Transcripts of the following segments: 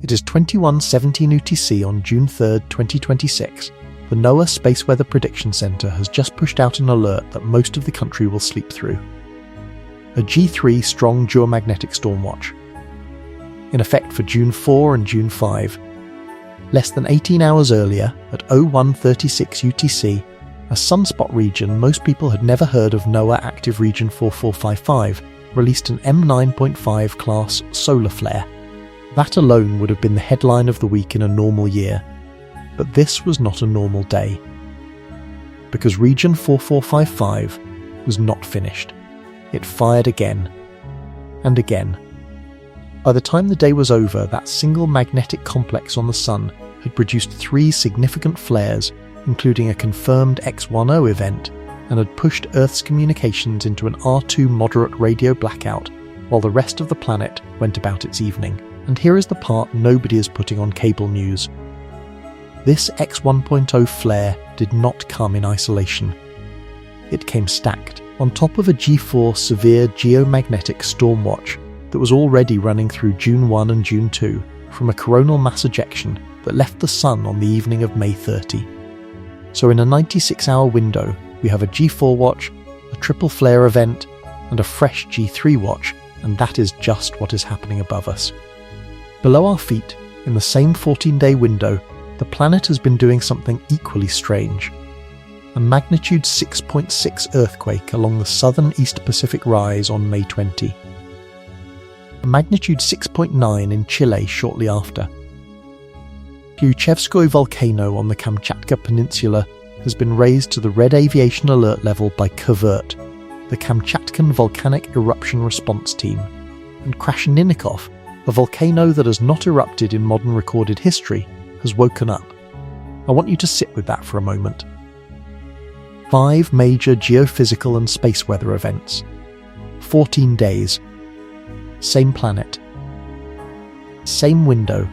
It is 21:17 UTC on June 3, 2026. The NOAA Space Weather Prediction Center has just pushed out an alert that most of the country will sleep through. A G3 strong geomagnetic storm watch, in effect for June 4 and June 5. Less than 18 hours earlier, at 01:36 UTC, a sunspot region most people had never heard of, NOAA Active Region 4455, released an M9.5 class solar flare. That alone would have been the headline of the week in a normal year. But this was not a normal day. Because Region 4455 was not finished. It fired again. And again. By the time the day was over, that single magnetic complex on the Sun had produced 3 significant flares, including a confirmed X10 event, and had pushed Earth's communications into an R2 moderate radio blackout, while the rest of the planet went about its evening. And here is the part nobody is putting on cable news. This X1.0 flare did not come in isolation. It came stacked, on top of a G4 severe geomagnetic storm watch that was already running through June 1 and June 2 from a coronal mass ejection that left the Sun on the evening of May 30. So in a 96-hour window, we have a G4 watch, a triple flare event, and a fresh G3 watch, and that is just what is happening above us. Below our feet, in the same 14-day window, the planet has been doing something equally strange. A magnitude 6.6 earthquake along the southern East Pacific Rise on May 20. A magnitude 6.9 in Chile shortly after. Klyuchevskoy volcano on the Kamchatka peninsula has been raised to the red aviation alert level by CVERT, the Kamchatkan Volcanic Eruption Response Team, and Krasheninnikov, a volcano that has not erupted in modern recorded history, has woken up. I want you to sit with that for a moment. 5 major geophysical and space weather events. 14 days. Same planet. Same window.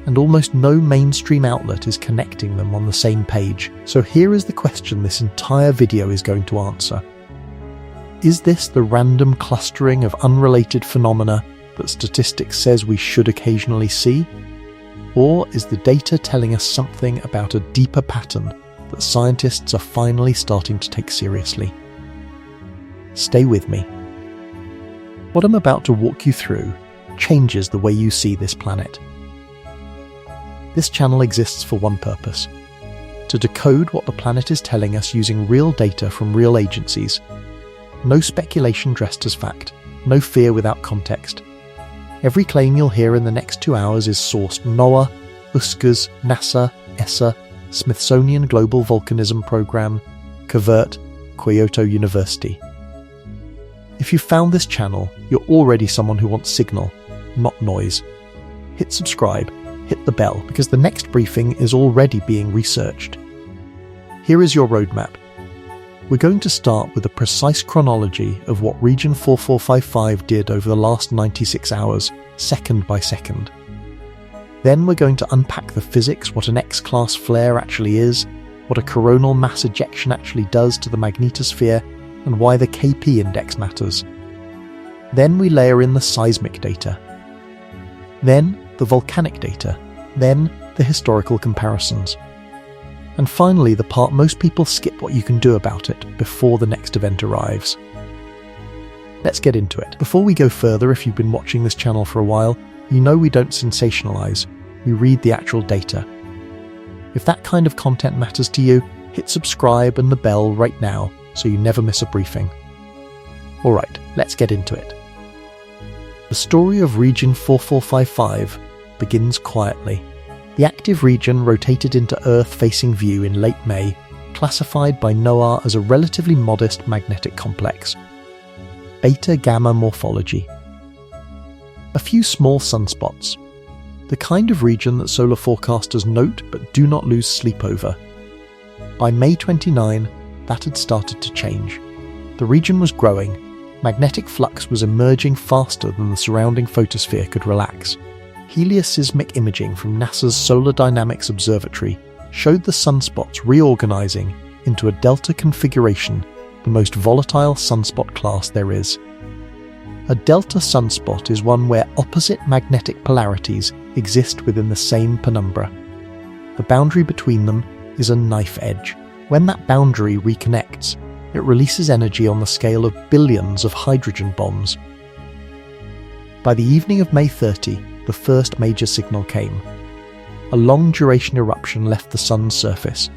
And almost no mainstream outlet is connecting them on the same page. So here is the question this entire video is going to answer. Is this the random clustering of unrelated phenomena that statistics says we should occasionally see? Or is the data telling us something about a deeper pattern that scientists are finally starting to take seriously? Stay with me. What I'm about to walk you through changes the way you see this planet. This channel exists for one purpose: to decode what the planet is telling us using real data from real agencies. No speculation dressed as fact, no fear without context. Every claim you'll hear in the next 2 hours is sourced NOAA, USCAS, NASA, ESA, Smithsonian Global Volcanism Program, CVERT, Kyoto University. If you've found this channel, you're already someone who wants signal, not noise. Hit subscribe, hit the bell, because the next briefing is already being researched. Here is your roadmap. We're going to start with a precise chronology of what Region 4455 did over the last 96 hours, second by second. Then we're going to unpack the physics, what an X-class flare actually is, what a coronal mass ejection actually does to the magnetosphere, and why the KP index matters. Then we layer in the seismic data. Then the volcanic data. Then the historical comparisons. And finally, the part most people skip what you can do about it before the next event arrives. Let's get into it. Before we go further, if you've been watching this channel for a while, you know we don't sensationalize, we read the actual data. If that kind of content matters to you, hit subscribe and the bell right now so you never miss a briefing. Alright, let's get into it. The story of Region 4455 begins quietly. The active region rotated into Earth-facing view in late May, classified by NOAA as a relatively modest magnetic complex. Beta-gamma morphology. A few small sunspots. The kind of region that solar forecasters note but do not lose sleep over. By May 29, that had started to change. The region was growing. Magnetic flux was emerging faster than the surrounding photosphere could relax. Helioseismic imaging from NASA's Solar Dynamics Observatory showed the sunspots reorganizing into a delta configuration, the most volatile sunspot class there is. A delta sunspot is one where opposite magnetic polarities exist within the same penumbra. The boundary between them is a knife edge. When that boundary reconnects, it releases energy on the scale of billions of hydrogen bombs. By the evening of May 30, the first major signal came. A long-duration eruption left the Sun's surface.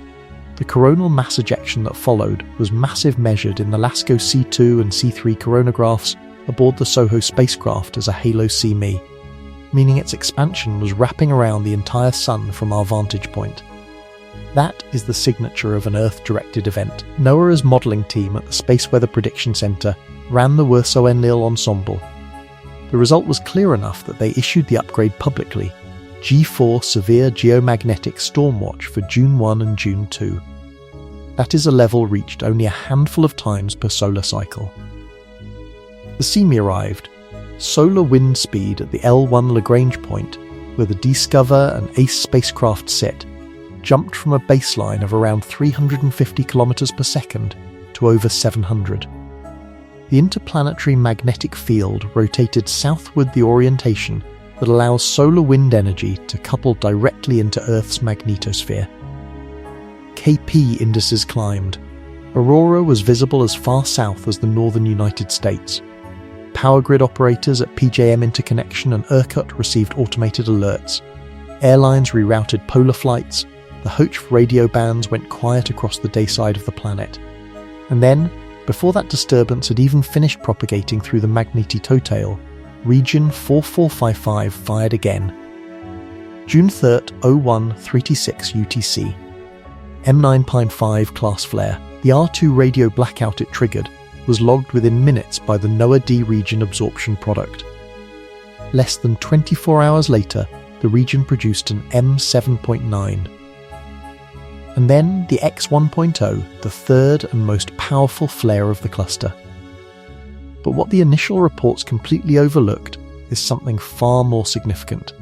The coronal mass ejection that followed was massive, measured in the LASCO C2 and C3 coronagraphs aboard the SOHO spacecraft as a halo CME, meaning its expansion was wrapping around the entire Sun from our vantage point. That is the signature of an Earth-directed event. NOAA's modelling team at the Space Weather Prediction Centre ran the Werso-Enlil ensemble. The result was clear enough that they issued the upgrade publicly, G4 Severe Geomagnetic Stormwatch for June 1 and June 2. That is a level reached only a handful of times per solar cycle. The CME arrived. Solar wind speed at the L1 Lagrange point, where the Discover and ACE spacecraft sit, jumped from a baseline of around 350 kilometers per second to over 700. The interplanetary magnetic field rotated southward the orientation that allows solar wind energy to couple directly into Earth's magnetosphere. KP indices climbed. Aurora was visible as far south as the northern United States. Power grid operators at PJM Interconnection and ERCOT received automated alerts. Airlines rerouted polar flights. The Hochf radio bands went quiet across the day side of the planet. And then, before that disturbance had even finished propagating through the magnetotail, region 4455 fired again. June 3rd, 01:36 UTC. M9.5 class flare. The R2 radio blackout it triggered was logged within minutes by the NOAA D region absorption product. Less than 24 hours later, the region produced an M7.9. And then the X1.0, the third and most powerful flare of the cluster. But what the initial reports completely overlooked is something far more significant.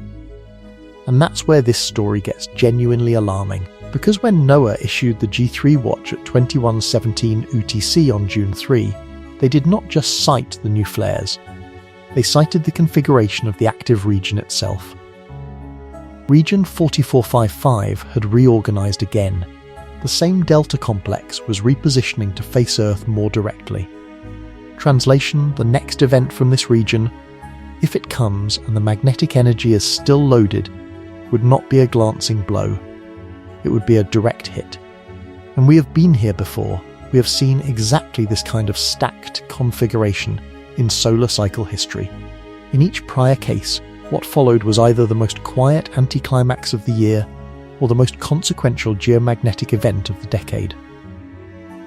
And that's where this story gets genuinely alarming, because when NOAA issued the G3 watch at 21:17 UTC on June 3, they did not just cite the new flares, they cited the configuration of the active region itself. Region 4455 had reorganized again. The same delta complex was repositioning to face Earth more directly. Translation: the next event from this region, if it comes and the magnetic energy is still loaded, would not be a glancing blow. It would be a direct hit. And we have been here before. We have seen exactly this kind of stacked configuration in solar cycle history. In each prior case, what followed was either the most quiet anticlimax of the year or the most consequential geomagnetic event of the decade.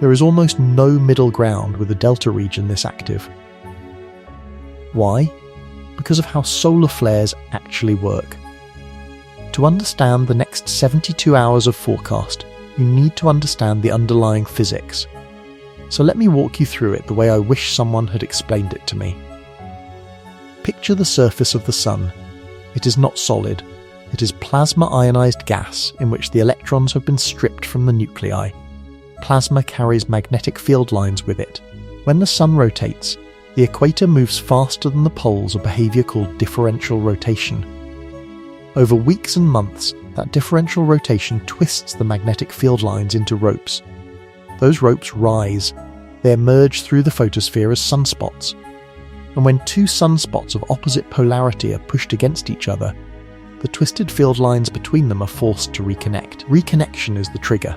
There is almost no middle ground with a delta region this active. Why? Because of how solar flares actually work. To understand the next 72 hours of forecast, you need to understand the underlying physics. So let me walk you through it the way I wish someone had explained it to me. Picture the surface of the Sun. It is not solid. It is plasma-ionized gas in which the electrons have been stripped from the nuclei. Plasma carries magnetic field lines with it. When the Sun rotates, the equator moves faster than the poles, a behavior called differential rotation. Over weeks and months, that differential rotation twists the magnetic field lines into ropes. Those ropes rise. They emerge through the photosphere as sunspots. And when two sunspots of opposite polarity are pushed against each other, the twisted field lines between them are forced to reconnect. Reconnection is the trigger.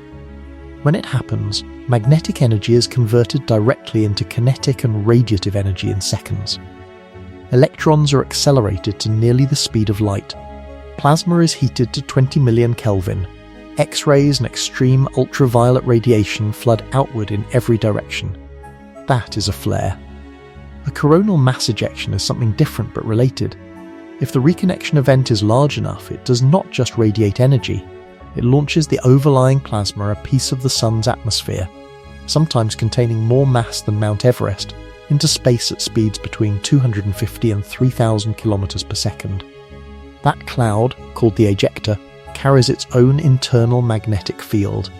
When it happens, magnetic energy is converted directly into kinetic and radiative energy in seconds. Electrons are accelerated to nearly the speed of light. Plasma is heated to 20 million Kelvin. X-rays and extreme ultraviolet radiation flood outward in every direction. That is a flare. A coronal mass ejection is something different but related. If the reconnection event is large enough, it does not just radiate energy. It launches the overlying plasma, a piece of the Sun's atmosphere, sometimes containing more mass than Mount Everest, into space at speeds between 250 and 3,000 kilometers per second. That cloud, called the ejector, carries its own internal magnetic field.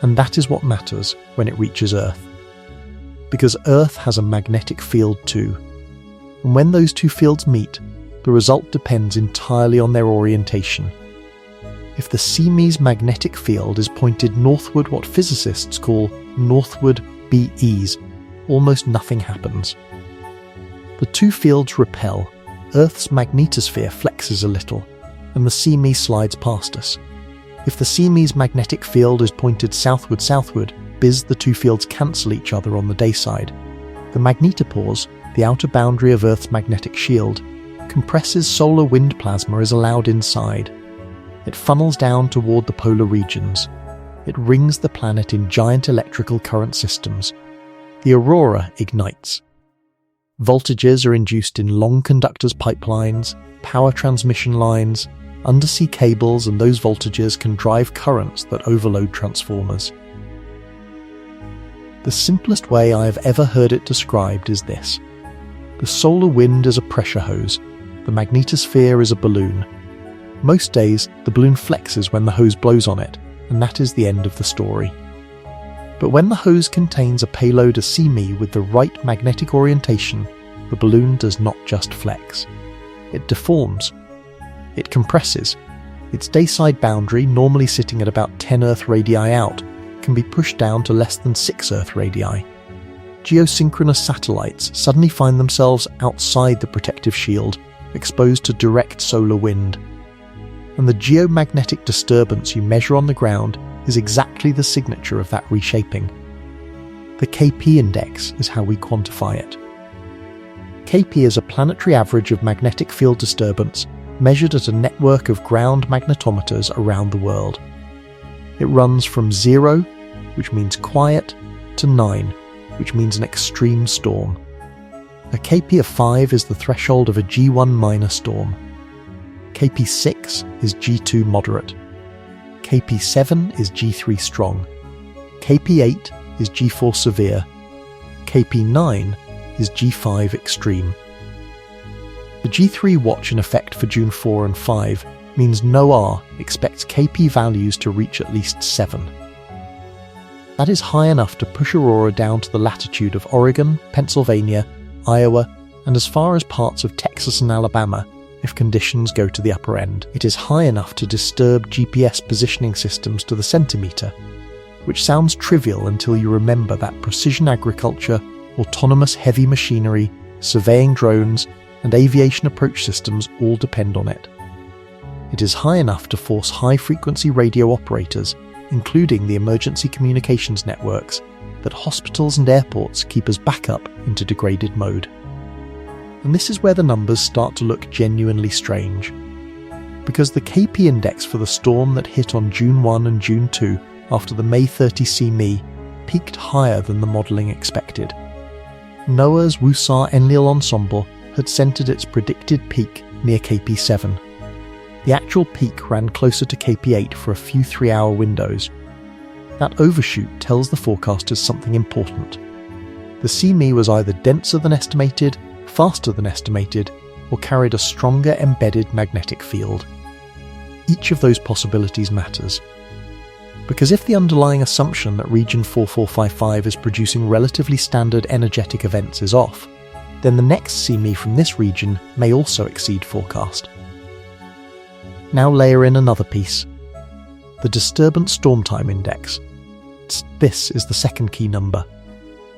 And that is what matters when it reaches Earth. Because Earth has a magnetic field too. And when those two fields meet, The result depends entirely on their orientation. If the CMEs magnetic field is pointed northward, what physicists call northward BEs, almost nothing happens. The two fields repel, Earth's magnetosphere flexes a little, and the CME slides past us. If the CME's magnetic field is pointed southward, the two fields cancel each other on the day side. The magnetopause, the outer boundary of Earth's magnetic shield, compresses solar wind plasma is allowed inside. It funnels down toward the polar regions. It rings the planet in giant electrical current systems. The aurora ignites. Voltages are induced in long conductors pipelines, power transmission lines, undersea cables, and those voltages can drive currents that overload transformers. The simplest way I have ever heard it described is this. The solar wind is a pressure hose. The magnetosphere is a balloon. Most days, the balloon flexes when the hose blows on it, and that is the end of the story. But when the hose contains a payload, a CME, with the right magnetic orientation, the balloon does not just flex. It deforms. It compresses. Its dayside boundary, normally sitting at about 10 Earth radii out, can be pushed down to less than 6 Earth radii. Geosynchronous satellites suddenly find themselves outside the protective shield, exposed to direct solar wind. And the geomagnetic disturbance you measure on the ground is exactly the signature of that reshaping. The KP index is how we quantify it. KP is a planetary average of magnetic field disturbance measured at a network of ground magnetometers around the world. It runs from 0, which means quiet, to 9, which means an extreme storm. A KP of 5 is the threshold of a G1 minor storm. KP6 is G2 moderate. KP7 is G3 strong. KP8 is G4 severe. KP9 is G5 extreme. The G3 watch in effect for June 4 and 5 means NOAA expects KP values to reach at least 7. That is high enough to push aurora down to the latitude of Oregon, Pennsylvania, Iowa, and as far as parts of Texas and Alabama if conditions go to the upper end. It is high enough to disturb GPS positioning systems to the centimetre, which sounds trivial until you remember that precision agriculture, autonomous heavy machinery, surveying drones, and aviation approach systems all depend on it. It is high enough to force high-frequency radio operators, including the emergency communications networks, that hospitals and airports keep as backup into degraded mode. And this is where the numbers start to look genuinely strange. Because the KP index for the storm that hit on June 1 and June 2 after the May 30 CME peaked higher than the modelling expected. NOAA's WUSAR-Enlil ensemble had centred its predicted peak near KP7. The actual peak ran closer to KP8 for a few 3-hour windows. That overshoot tells the forecasters something important. The CME was either denser than estimated, faster than estimated, or carried a stronger embedded magnetic field. Each of those possibilities matters. Because if the underlying assumption that region 4455 is producing relatively standard energetic events is off, then the next CME from this region may also exceed forecast. Now layer in another piece. The disturbance storm time index. This is the second key number.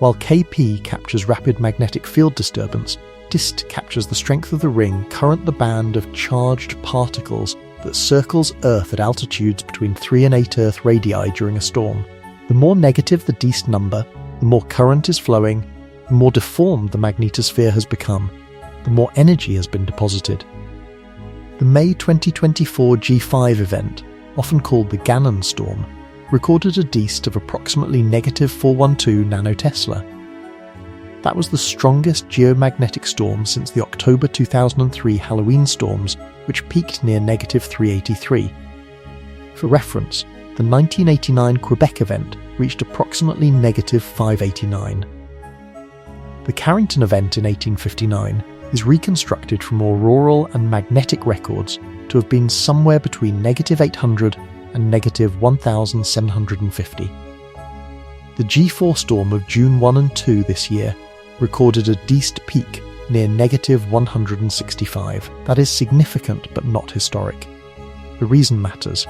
While KP captures rapid magnetic field disturbance, DIST captures the strength of the ring current the band of charged particles that circles Earth at altitudes between 3 and 8 Earth radii during a storm. The more negative the DIST number, the more current is flowing, the more deformed the magnetosphere has become, the more energy has been deposited. The May 2024 G5 event, often called the Gannon storm, recorded a DIST of approximately -412 nanotesla. That was the strongest geomagnetic storm since the October 2003 Halloween storms, which peaked near -383. For reference, the 1989 Quebec event reached approximately -589. The Carrington event in 1859 is reconstructed from auroral and magnetic records to have been somewhere between -800 and -1750. The G4 storm of June 1 and 2 this year recorded a DIST peak near -165. That is significant but not historic. The reason matters.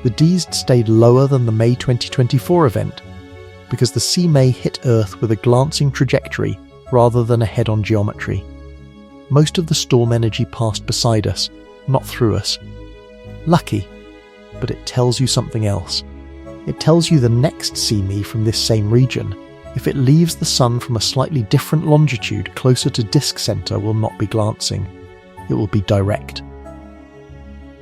The Ds stayed lower than the May 2024 event because the CME hit Earth with a glancing trajectory rather than a head-on geometry. Most of the storm energy passed beside us, not through us. Lucky, but it tells you something else. It tells you the next CME from this same region, if it leaves the Sun from a slightly different longitude closer to disk center, will not be glancing. It will be direct.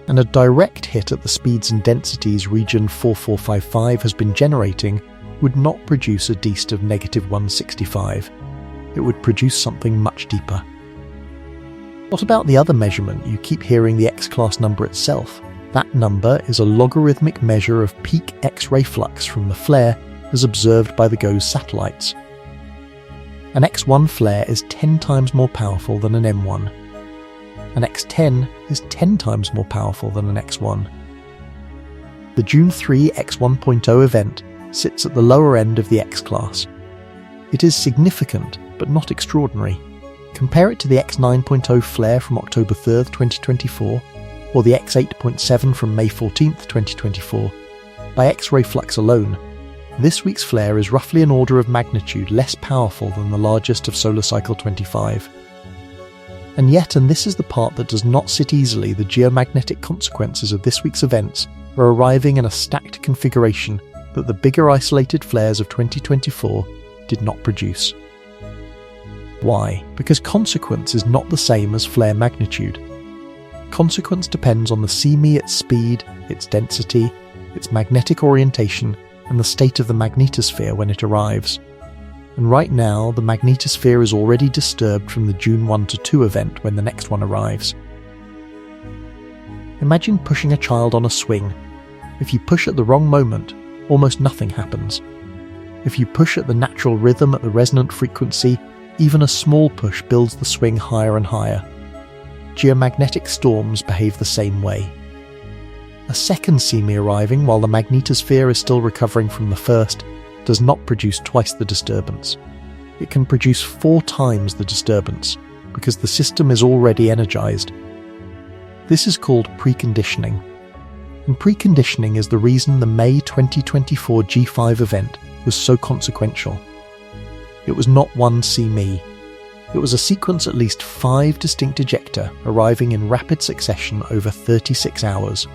And a direct hit at the speeds and densities region 4455 has been generating would not produce a DEAST of -165. It would produce something much deeper. What about the other measurement you keep hearing, the X-class number itself? That number is a logarithmic measure of peak X-ray flux from the flare as observed by the GOES satellites. An X1 flare is 10 times more powerful than an M1. An X10 is 10 times more powerful than an X1. The June 3 X1.0 event sits at the lower end of the X-class. It is significant, but not extraordinary. Compare it to the X9.0 flare from October 3rd, 2024, or the X8.7 from May 14th, 2024. By X-ray flux alone, this week's flare is roughly an order of magnitude less powerful than the largest of solar cycle 25. And yet, and this is the part that does not sit easily, the geomagnetic consequences of this week's events are arriving in a stacked configuration that the bigger isolated flares of 2024 did not produce. Why? Because consequence is not the same as flare magnitude. Consequence depends on the CME, its speed, its density, its magnetic orientation, and the state of the magnetosphere when it arrives. And right now, the magnetosphere is already disturbed from the June 1 to 2 event when the next one arrives. Imagine pushing a child on a swing. If you push at the wrong moment, almost nothing happens. If you push at the natural rhythm at the resonant frequency, even a small push builds the swing higher and higher. Geomagnetic storms behave the same way. A second CME arriving while the magnetosphere is still recovering from the first does not produce twice the disturbance. It can produce 4 times the disturbance because the system is already energized. This is called preconditioning. And preconditioning is the reason the May 2024 G5 event was so consequential. It was not one CME. It was a sequence at least 5 distinct ejecta arriving in rapid succession over 36 hours.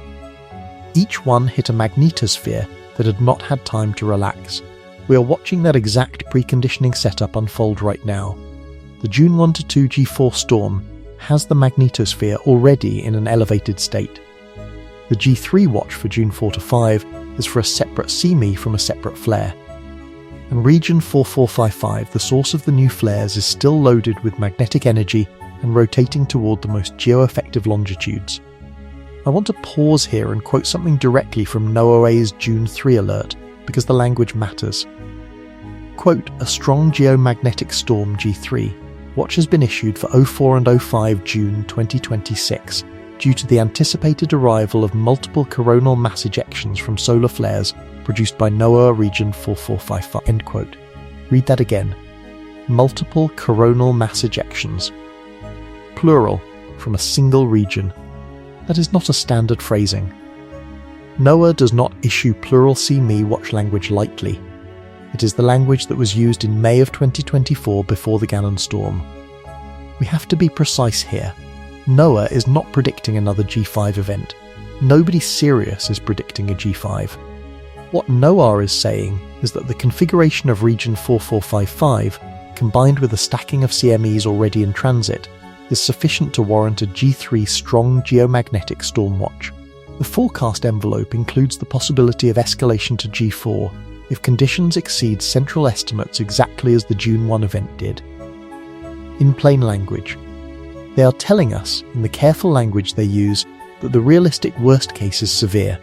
Each one hit a magnetosphere that had not had time to relax. We are watching that exact preconditioning setup unfold right now. The June 1 to 2 G4 storm has the magnetosphere already in an elevated state. The G3 watch for June 4 to 5 is for a separate CME from a separate flare. And region 4455, the source of the new flares, is still loaded with magnetic energy and rotating toward the most geo-effective longitudes. I want to pause here and quote something directly from NOAA's June 3 alert, because the language matters. Quote, "A strong geomagnetic storm G3 watch has been issued for 04 and 05 June 2026 due to the anticipated arrival of multiple coronal mass ejections from solar flares produced by NOAA region 4455. End quote. Read that again. Multiple coronal mass ejections. Plural, from a single region. That is not a standard phrasing. NOAA does not issue plural CME watch language lightly. It is the language that was used in May of 2024 before the Gannon storm. We have to be precise here. NOAA is not predicting another G5 event. Nobody serious is predicting a G5. What NOAA is saying is that the configuration of region 4455, combined with the stacking of CMEs already in transit, is sufficient to warrant a G3 strong geomagnetic storm watch. The forecast envelope includes the possibility of escalation to G4 if conditions exceed central estimates exactly as the June 1 event did. In plain language, they are telling us, in the careful language they use, that the realistic worst case is severe.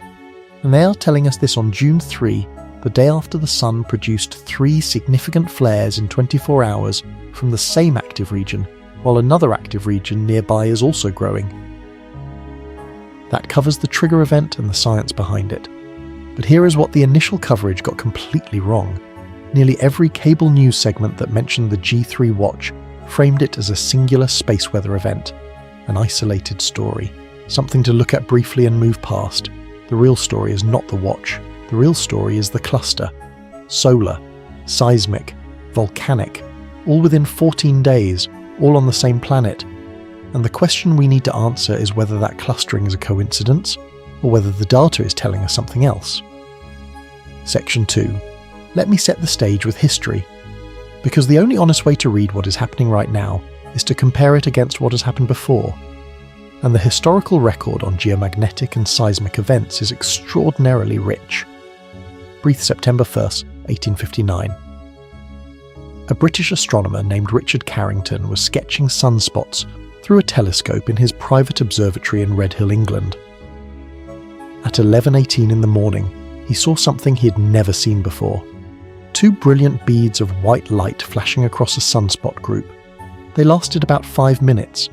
And they are telling us this on June 3, the day after the Sun produced 3 significant flares in 24 hours from the same active region, while another active region nearby is also growing. That covers the trigger event and the science behind it. But here is what the initial coverage got completely wrong. Nearly every cable news segment that mentioned the G3 watch framed it as a singular space weather event, an isolated story, something to look at briefly and move past. The real story is not the watch. The real story is the cluster. Solar, seismic, volcanic, all within 14 days, all on the same planet. And the question we need to answer is whether that clustering is a coincidence, or whether the data is telling us something else. Section 2. Let me set the stage with history. Because the only honest way to read what is happening right now is to compare it against what has happened before. And the historical record on geomagnetic and seismic events is extraordinarily rich. Brief September 1st, 1859. A British astronomer named Richard Carrington was sketching sunspots through a telescope in his private observatory in Redhill, England. At 11:18 in the morning, he saw something he had never seen before. 2 brilliant beads of white light flashing across a sunspot group. They lasted about 5 minutes.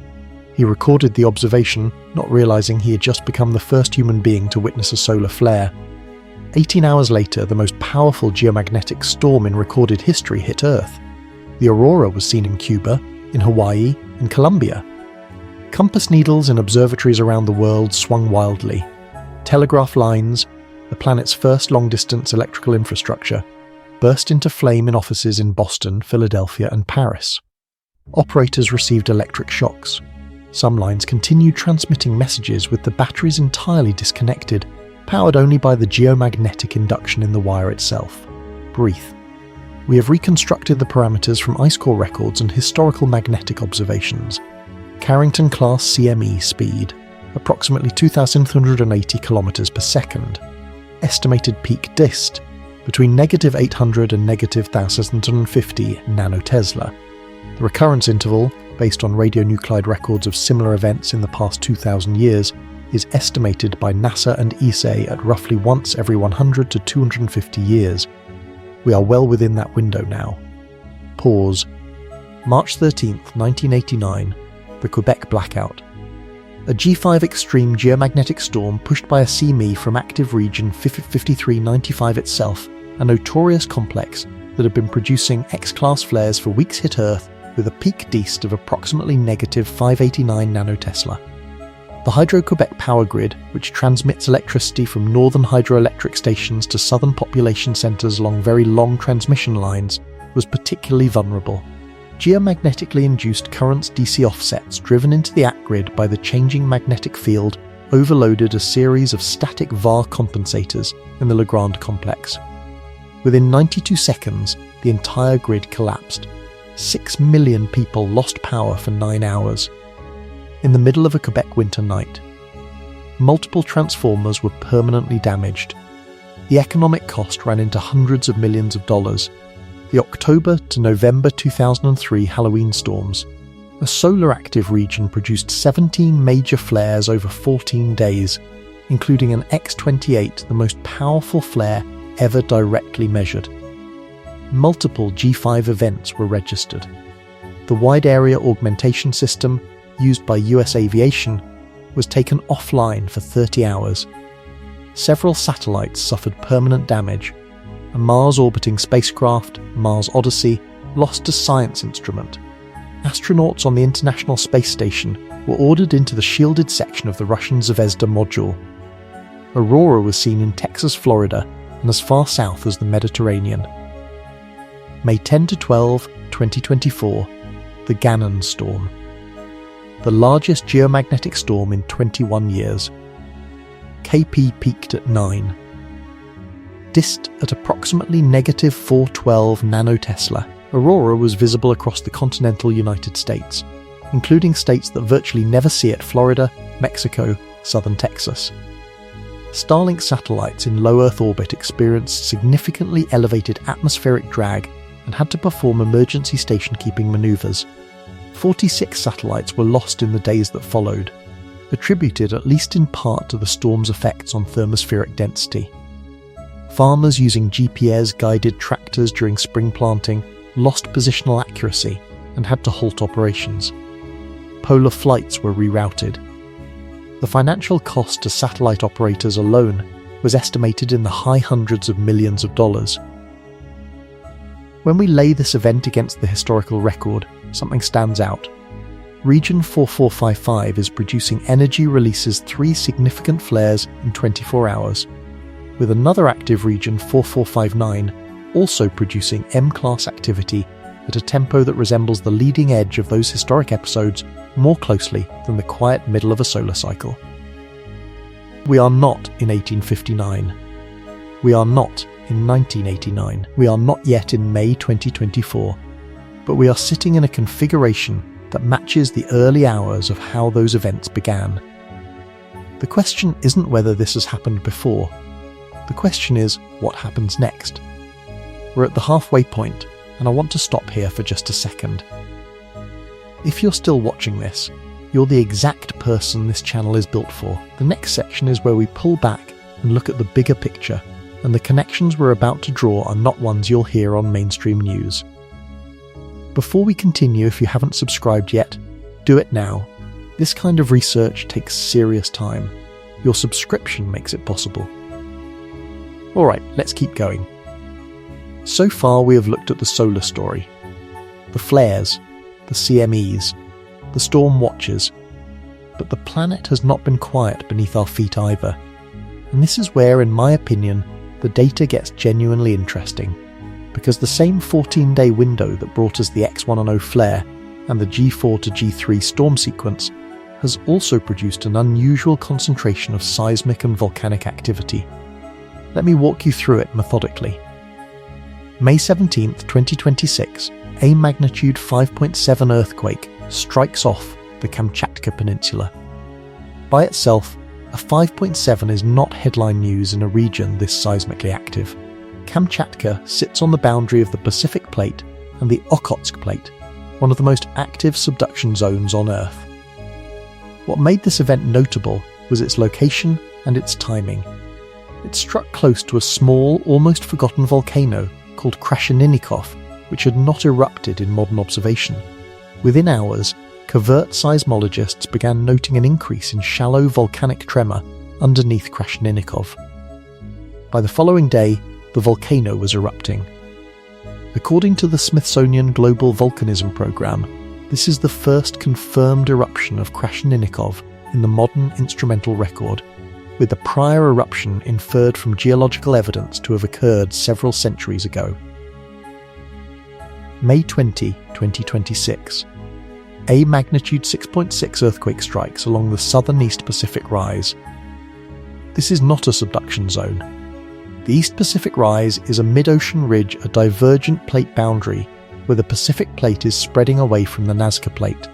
He recorded the observation, not realizing he had just become the first human being to witness a solar flare. 18 hours later, the most powerful geomagnetic storm in recorded history hit Earth. The aurora was seen in Cuba, in Hawaii, and Colombia. Compass needles in observatories around the world swung wildly. Telegraph lines, the planet's first long-distance electrical infrastructure, burst into flame in offices in Boston, Philadelphia, and Paris. Operators received electric shocks. Some lines continued transmitting messages with the batteries entirely disconnected, powered only by the geomagnetic induction in the wire itself. Breathe. We have reconstructed the parameters from ice core records and historical magnetic observations. Carrington class CME speed, approximately 2,380 km per second. Estimated peak dist, between -800 and -1,050 nanotesla. The recurrence interval, based on radionuclide records of similar events in the past 2,000 years, is estimated by NASA and ESA at roughly once every 100 to 250 years. We are well within that window now. Pause. March 13th, 1989, the Quebec blackout. A G5 extreme geomagnetic storm pushed by a CME from Active Region 5395 itself, a notorious complex that had been producing X-class flares for weeks, hit Earth with a peak dist of approximately -589 nanotesla. The Hydro-Quebec power grid, which transmits electricity from northern hydroelectric stations to southern population centres along very long transmission lines, was particularly vulnerable. Geomagnetically induced currents DC offsets driven into the ACT-grid by the changing magnetic field overloaded a series of static VAR compensators in the Legrand complex. Within 92 seconds, the entire grid collapsed. 6 million people lost power for 9 hours. In the middle of a Quebec winter night. Multiple transformers were permanently damaged. The economic cost ran into hundreds of millions of dollars. The October to November 2003 Halloween storms. A solar active region produced 17 major flares over 14 days, including an X28, the most powerful flare ever directly measured. Multiple G5 events were registered. The Wide Area Augmentation System, used by US Aviation, was taken offline for 30 hours. Several satellites suffered permanent damage. A Mars-orbiting spacecraft, Mars Odyssey, lost a science instrument. Astronauts on the International Space Station were ordered into the shielded section of the Russian Zvezda module. Aurora was seen in Texas, Florida, and as far south as the Mediterranean. May 10 to 12, 2024, the Gannon storm. The largest geomagnetic storm in 21 years. KP peaked at 9. Dist at approximately -412 nanotesla, aurora was visible across the continental United States, including states that virtually never see it: Florida, Mexico, southern Texas. Starlink satellites in low Earth orbit experienced significantly elevated atmospheric drag and had to perform emergency station-keeping maneuvers. 46 satellites were lost in the days that followed, attributed at least in part to the storm's effects on thermospheric density. Farmers using GPS-guided tractors during spring planting lost positional accuracy and had to halt operations. Polar flights were rerouted. The financial cost to satellite operators alone was estimated in the high hundreds of millions of dollars. When we lay this event against the historical record, something stands out. Region 4455 is producing energy releases 3 significant flares in 24 hours, with another active region 4459 also producing M-class activity at a tempo that resembles the leading edge of those historic episodes more closely than the quiet middle of a solar cycle. We are not in 1859. We are not in 1989. We are not yet in May 2024. But we are sitting in a configuration that matches the early hours of how those events began. The question isn't whether this has happened before. The question is, what happens next? We're at the halfway point, and I want to stop here for just a second. If you're still watching this, you're the exact person this channel is built for. The next section is where we pull back and look at the bigger picture, and the connections we're about to draw are not ones you'll hear on mainstream news. Before we continue, if you haven't subscribed yet, do it now. This kind of research takes serious time. Your subscription makes it possible. Alright, let's keep going. So far we have looked at the solar story, the flares, the CMEs, the storm watches, but the planet has not been quiet beneath our feet either. And this is where, in my opinion, the data gets genuinely interesting, because the same 14-day window that brought us the X110 flare and the G4 to G3 storm sequence has also produced an unusual concentration of seismic and volcanic activity. Let me walk you through it methodically. May 17, 2026, a magnitude 5.7 earthquake strikes off the Kamchatka Peninsula. By itself, a 5.7 is not headline news in a region this seismically active. Kamchatka sits on the boundary of the Pacific Plate and the Okhotsk Plate, one of the most active subduction zones on Earth. What made this event notable was its location and its timing. It struck close to a small, almost forgotten volcano called Krasheninnikov, which had not erupted in modern observation. Within hours, covert seismologists began noting an increase in shallow volcanic tremor underneath Krasheninnikov. By the following day, the volcano was erupting. According to the Smithsonian Global Volcanism Program, this is the first confirmed eruption of Krasheninnikov in the modern instrumental record, with the prior eruption inferred from geological evidence to have occurred several centuries ago. May 20, 2026. A magnitude 6.6 earthquake strikes along the southern East Pacific Rise. This is not a subduction zone. The East Pacific Rise is a mid-ocean ridge, a divergent plate boundary, where the Pacific Plate is spreading away from the Nazca Plate.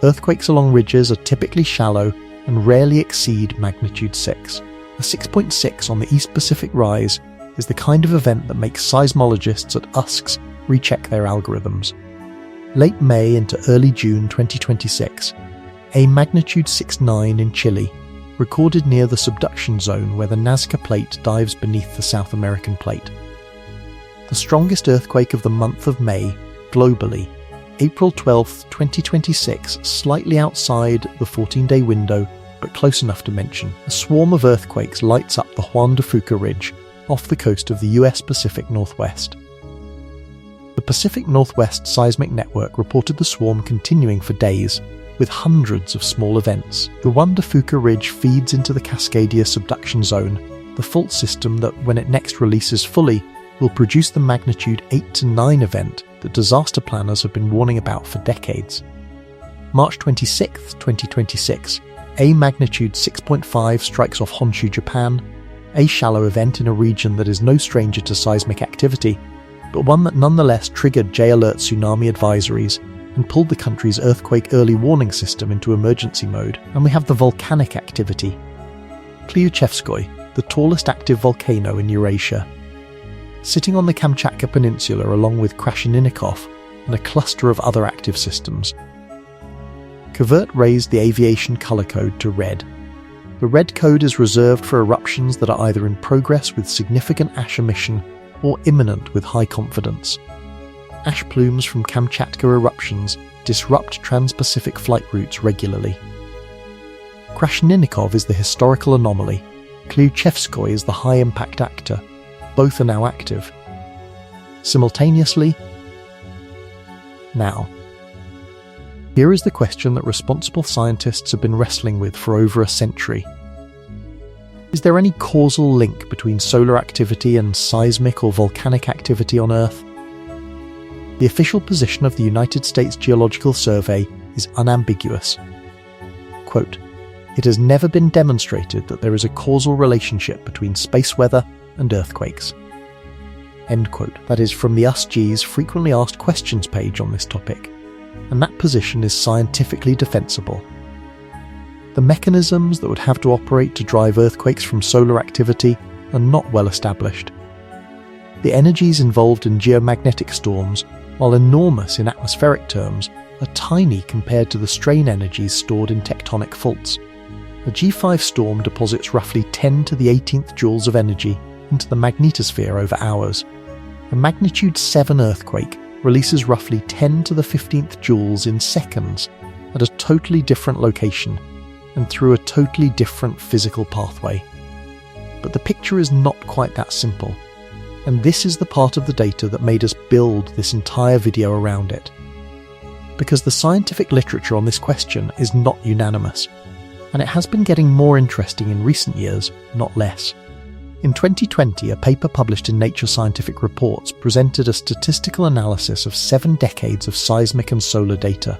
Earthquakes along ridges are typically shallow and rarely exceed magnitude 6. A 6.6 on the East Pacific Rise is the kind of event that makes seismologists at USCS recheck their algorithms. Late May into early June 2026, a magnitude 6.9 in Chile, recorded near the subduction zone where the Nazca Plate dives beneath the South American Plate. The strongest earthquake of the month of May, globally, April 12, 2026, slightly outside the 14-day window, but close enough to mention. A swarm of earthquakes lights up the Juan de Fuca Ridge, off the coast of the US Pacific Northwest. The Pacific Northwest Seismic Network reported the swarm continuing for days, with hundreds of small events. The Juan de Fuca Ridge feeds into the Cascadia subduction zone, the fault system that, when it next releases fully, will produce the magnitude 8 to 9 event that disaster planners have been warning about for decades. March 26, 2026, a magnitude 6.5 strikes off Honshu, Japan, a shallow event in a region that is no stranger to seismic activity, but one that nonetheless triggered J-alert tsunami advisories and pulled the country's earthquake early warning system into emergency mode. And we have the volcanic activity. Klyuchevskoy, the tallest active volcano in Eurasia. Sitting on the Kamchatka Peninsula along with Krasheninnikov and a cluster of other active systems. Covert raised the aviation colour code to red. The red code is reserved for eruptions that are either in progress with significant ash emission or imminent with high confidence. Ash plumes from Kamchatka eruptions disrupt trans-Pacific flight routes regularly. Krasheninnikov is the historical anomaly. Klyuchevskoy is the high-impact actor. Both are now active. simultaneously? Now, here is the question that responsible scientists have been wrestling with for over a century. Is there any causal link between solar activity and seismic or volcanic activity on Earth? The official position of the United States Geological Survey is unambiguous. Quote, "It has never been demonstrated that there is a causal relationship between space weather and earthquakes." End quote. That is from the USG's frequently asked questions page on this topic, and that position is scientifically defensible. The mechanisms that would have to operate to drive earthquakes from solar activity are not well established. The energies involved in geomagnetic storms, while enormous in atmospheric terms, are tiny compared to the strain energies stored in tectonic faults. A G5 storm deposits roughly 10 to the 18th joules of energy into the magnetosphere over hours. A magnitude 7 earthquake releases roughly 10 to the 15th joules in seconds at a totally different location and through a totally different physical pathway. But the picture is not quite that simple, and this is the part of the data that made us build this entire video around it. Because the scientific literature on this question is not unanimous, and it has been getting more interesting in recent years, not less. In 2020, a paper published in Nature Scientific Reports presented a statistical analysis of 7 decades of seismic and solar data.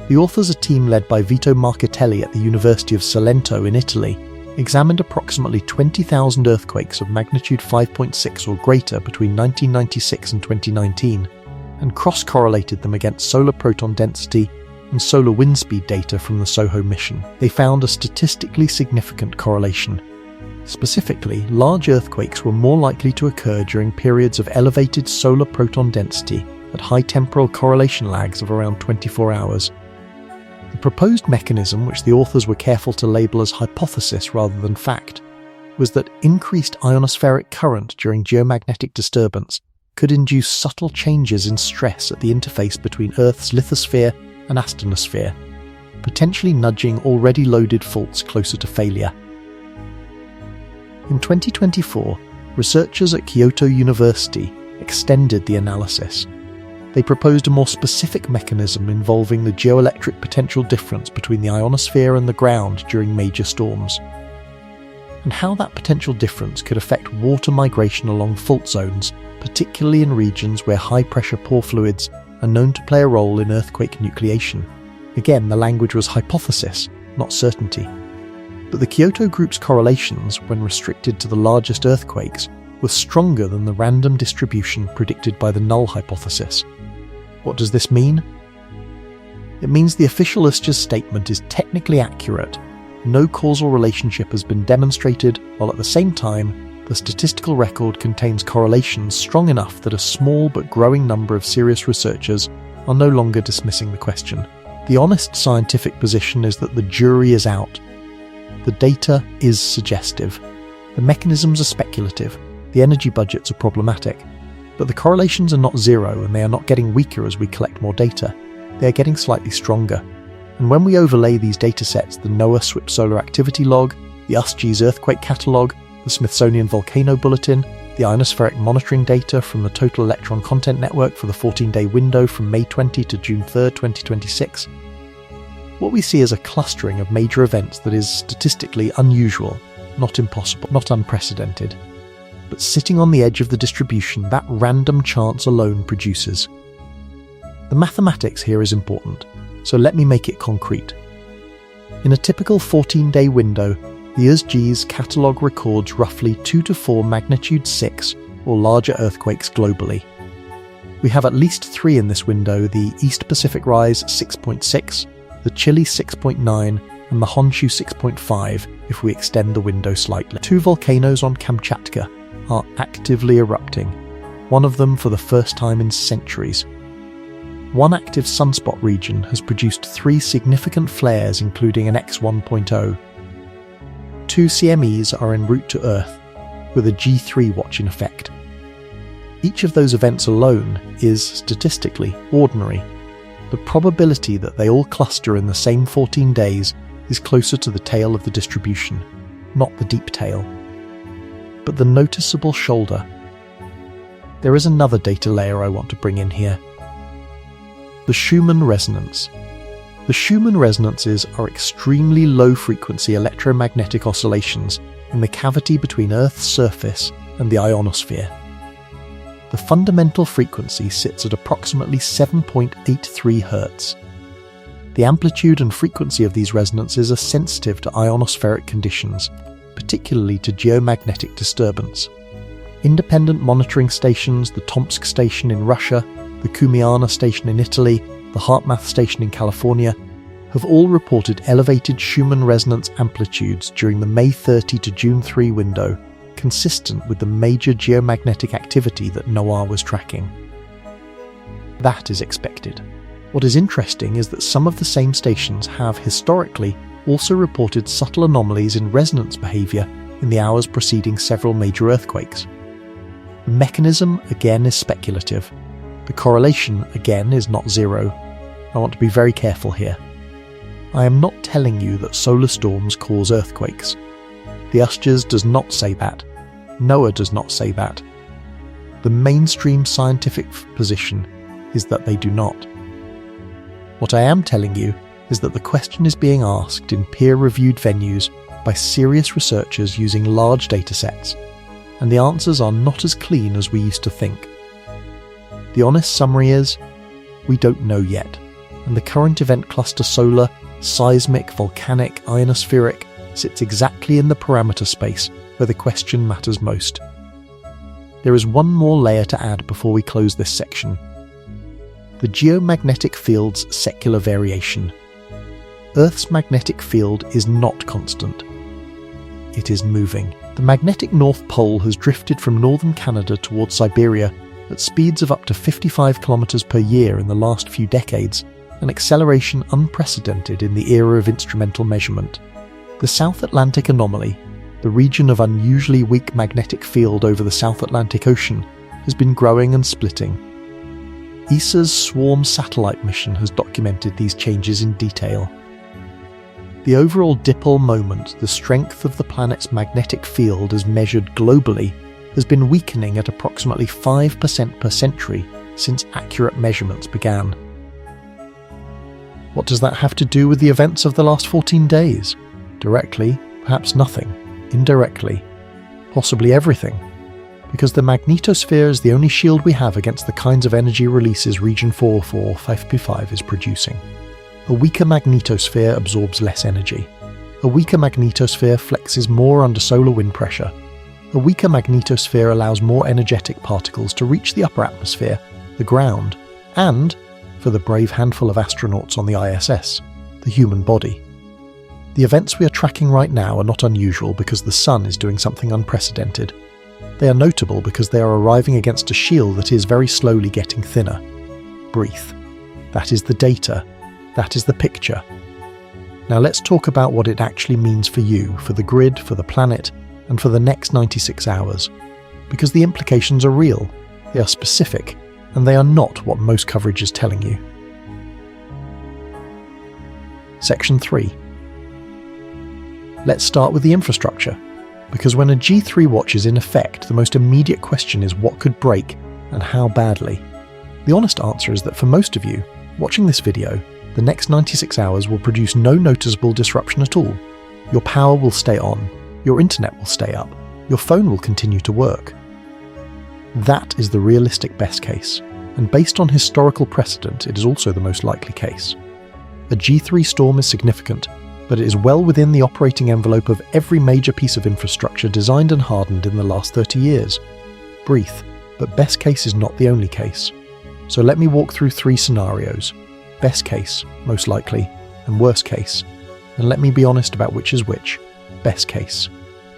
The authors, a team led by Vito Marchitelli at the University of Salento in Italy, examined approximately 20,000 earthquakes of magnitude 5.6 or greater between 1996 and 2019, and cross-correlated them against solar proton density and solar wind speed data from the SOHO mission. They found a statistically significant correlation. Specifically, large earthquakes were more likely to occur during periods of elevated solar proton density at high temporal correlation lags of around 24 hours. The proposed mechanism, which the authors were careful to label as hypothesis rather than fact, was that increased ionospheric current during geomagnetic disturbance could induce subtle changes in stress at the interface between Earth's lithosphere and astronosphere, potentially nudging already loaded faults closer to failure. In 2024, researchers at Kyoto University extended the analysis. They proposed a more specific mechanism involving the geoelectric potential difference between the ionosphere and the ground during major storms, and how that potential difference could affect water migration along fault zones, particularly in regions where high-pressure pore fluids are known to play a role in earthquake nucleation. Again, the language was hypothesis, not certainty. But the Kyoto group's correlations, when restricted to the largest earthquakes, were stronger than the random distribution predicted by the null hypothesis. What does this mean? It means the official USG's statement is technically accurate. No causal relationship has been demonstrated, while at the same time, the statistical record contains correlations strong enough that a small but growing number of serious researchers are no longer dismissing the question. The honest scientific position is that the jury is out. The data is suggestive. The mechanisms are speculative. The energy budgets are problematic. But the correlations are not zero, and they are not getting weaker as we collect more data. They are getting slightly stronger. And when we overlay these datasets, the NOAA SWIP Solar Activity Log, the USG's Earthquake Catalogue, the Smithsonian Volcano Bulletin, the ionospheric monitoring data from the Total Electron Content Network for the 14-day window from May 20 to June 3, 2026, what we see is a clustering of major events that is statistically unusual, not impossible, not unprecedented. But sitting on the edge of the distribution that random chance alone produces. The mathematics here is important, so let me make it concrete. In a typical 14-day window, the USG's catalogue records roughly 2 to 4 magnitude 6 or larger earthquakes globally. We have at least 3 in this window: the East Pacific Rise 6.6, the Chile 6.9, and the Honshu 6.5 if we extend the window slightly. 2 volcanoes on Kamchatka are actively erupting, one of them for the first time in centuries. One active sunspot region has produced 3 significant flares, including an X1.0. 2 CMEs are en route to Earth, with a G3 watch in effect. Each of those events alone is, statistically, ordinary. The probability that they all cluster in the same 14 days is closer to the tail of the distribution, not the deep tail. But the noticeable shoulder. there is another data layer I want to bring in here. The Schumann resonance. The Schumann resonances are extremely low-frequency electromagnetic oscillations in the cavity between Earth's surface and the ionosphere. The fundamental frequency sits at approximately 7.83 Hz. The amplitude and frequency of these resonances are sensitive to ionospheric conditions, particularly to geomagnetic disturbance. Independent monitoring stations, the Tomsk station in Russia, the Cumiana station in Italy, the HeartMath station in California, have all reported elevated Schumann resonance amplitudes during the May 30 to June 3 window, consistent with the major geomagnetic activity that NOAA was tracking. That is expected. What is interesting is that some of the same stations have, historically, also reported subtle anomalies in resonance behaviour in the hours preceding several major earthquakes. The mechanism, again, is speculative. The correlation, again, is not zero. I want to be very careful here. I am not telling you that solar storms cause earthquakes. The USGS does not say that. NOAA does not say that. The mainstream scientific position is that they do not. What I am telling you is that the question is being asked in peer-reviewed venues by serious researchers using large datasets, and the answers are not as clean as we used to think. The honest summary is, we don't know yet, and the current event cluster solar, seismic, volcanic, ionospheric sits exactly in the parameter space where the question matters most. There is one more layer to add before we close this section. The geomagnetic field's secular variation. Earth's magnetic field is not constant. It is moving. The magnetic North Pole has drifted from northern Canada towards Siberia at speeds of up to 55 km per year in the last few decades, an acceleration unprecedented in the era of instrumental measurement. The South Atlantic anomaly, the region of unusually weak magnetic field over the South Atlantic Ocean, has been growing and splitting. ESA's Swarm satellite mission has documented these changes in detail. The overall dipole moment, the strength of the planet's magnetic field as measured globally, has been weakening at approximately 5% per century since accurate measurements began. What does that have to do with the events of the last 14 days? Directly, perhaps nothing. Indirectly, possibly everything. Because the magnetosphere is the only shield we have against the kinds of energy releases Region 445P5 is producing. A weaker magnetosphere absorbs less energy. A weaker magnetosphere flexes more under solar wind pressure. A weaker magnetosphere allows more energetic particles to reach the upper atmosphere, the ground, and, for the brave handful of astronauts on the ISS, the human body. The events we are tracking right now are not unusual because the Sun is doing something unprecedented. They are notable because they are arriving against a shield that is very slowly getting thinner. Breathe. That is the data. That is the picture. Now let's talk about what it actually means for you, for the grid, for the planet, and for the next 96 hours. Because the implications are real, they are specific, and they are not what most coverage is telling you. Section 3. Let's start with the infrastructure, because when a G3 watch is in effect, the most immediate question is what could break and how badly. The honest answer is that for most of you, watching this video, the next 96 hours will produce no noticeable disruption at all. Your power will stay on, your internet will stay up, your phone will continue to work. That is the realistic best case, and based on historical precedent, it is also the most likely case. A G3 storm is significant, but it is well within the operating envelope of every major piece of infrastructure designed and hardened in the last 30 years. Breathe, but best case is not the only case. So let me walk through 3 scenarios. Best case, most likely, and worst case. And let me be honest about which is which. Best case.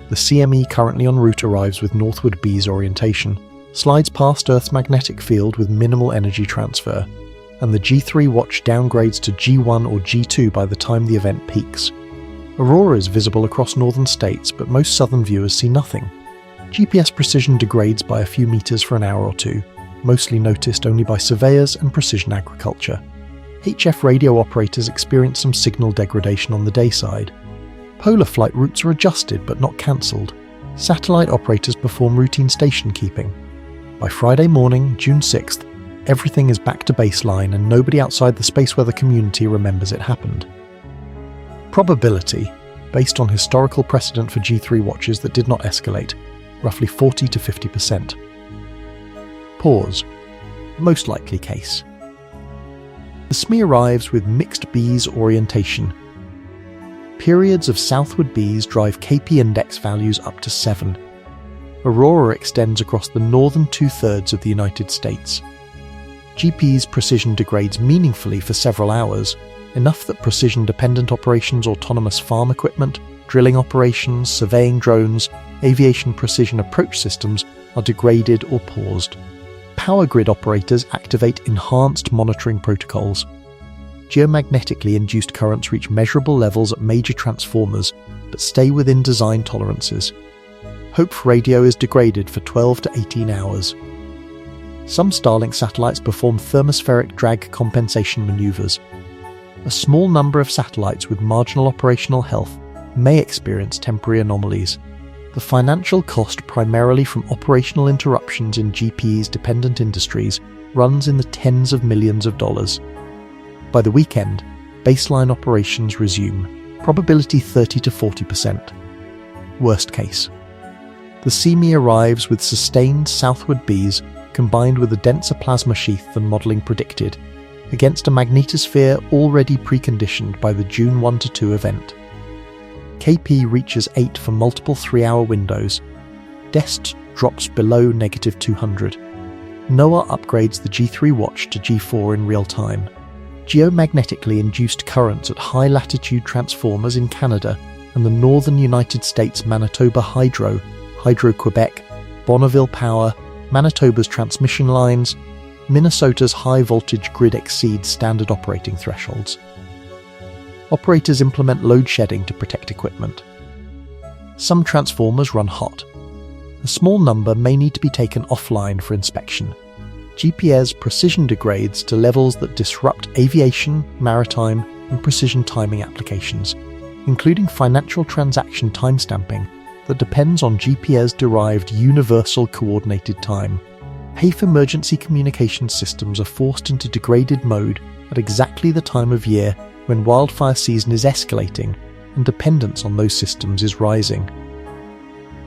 The CME currently en route arrives with northward B's orientation, slides past Earth's magnetic field with minimal energy transfer, and the G3 watch downgrades to G1 or G2 by the time the event peaks. Aurora is visible across northern states, but most southern viewers see nothing. GPS precision degrades by a few meters for an hour or two, mostly noticed only by surveyors and precision agriculture. HF radio operators experience some signal degradation on the day side. Polar flight routes are adjusted but not cancelled. Satellite operators perform routine station keeping. By Friday morning, June 6th, everything is back to baseline and nobody outside the space weather community remembers it happened. Probability, based on historical precedent for G3 watches that did not escalate, roughly 40 to 50%. Pause. Most likely case. The CME arrives with mixed B's orientation. Periods of southward B's drive KP index values up to 7. Aurora extends across the northern two-thirds of the United States. GP's precision degrades meaningfully for several hours, enough that precision-dependent operations, autonomous farm equipment, drilling operations, surveying drones, aviation precision approach systems are degraded or paused. Power grid operators activate enhanced monitoring protocols. Geomagnetically induced currents reach measurable levels at major transformers, but stay within design tolerances. Hope for radio is degraded for 12 to 18 hours. Some Starlink satellites perform thermospheric drag compensation maneuvers. A small number of satellites with marginal operational health may experience temporary anomalies. The financial cost, primarily from operational interruptions in GP's dependent industries, runs in the tens of millions of dollars. By the weekend, baseline operations resume, probability 30 to 40%. Worst case. The CME arrives with sustained southward B's combined with a denser plasma sheath than modelling predicted, against a magnetosphere already preconditioned by the June 1 to 2 event. KP reaches 8 for multiple 3-hour windows. DEST drops below -200. NOAA upgrades the G3 watch to G4 in real time. Geomagnetically induced currents at high-latitude transformers in Canada and the northern United States Manitoba Hydro-Quebec, Bonneville Power, Manitoba's transmission lines, Minnesota's high-voltage grid exceeds standard operating thresholds. Operators implement load shedding to protect equipment. Some transformers run hot. A small number may need to be taken offline for inspection. GPS precision degrades to levels that disrupt aviation, maritime, and precision timing applications, including financial transaction timestamping that depends on GPS-derived universal coordinated time. HAFE emergency communication systems are forced into degraded mode at exactly the time of year when wildfire season is escalating and dependence on those systems is rising.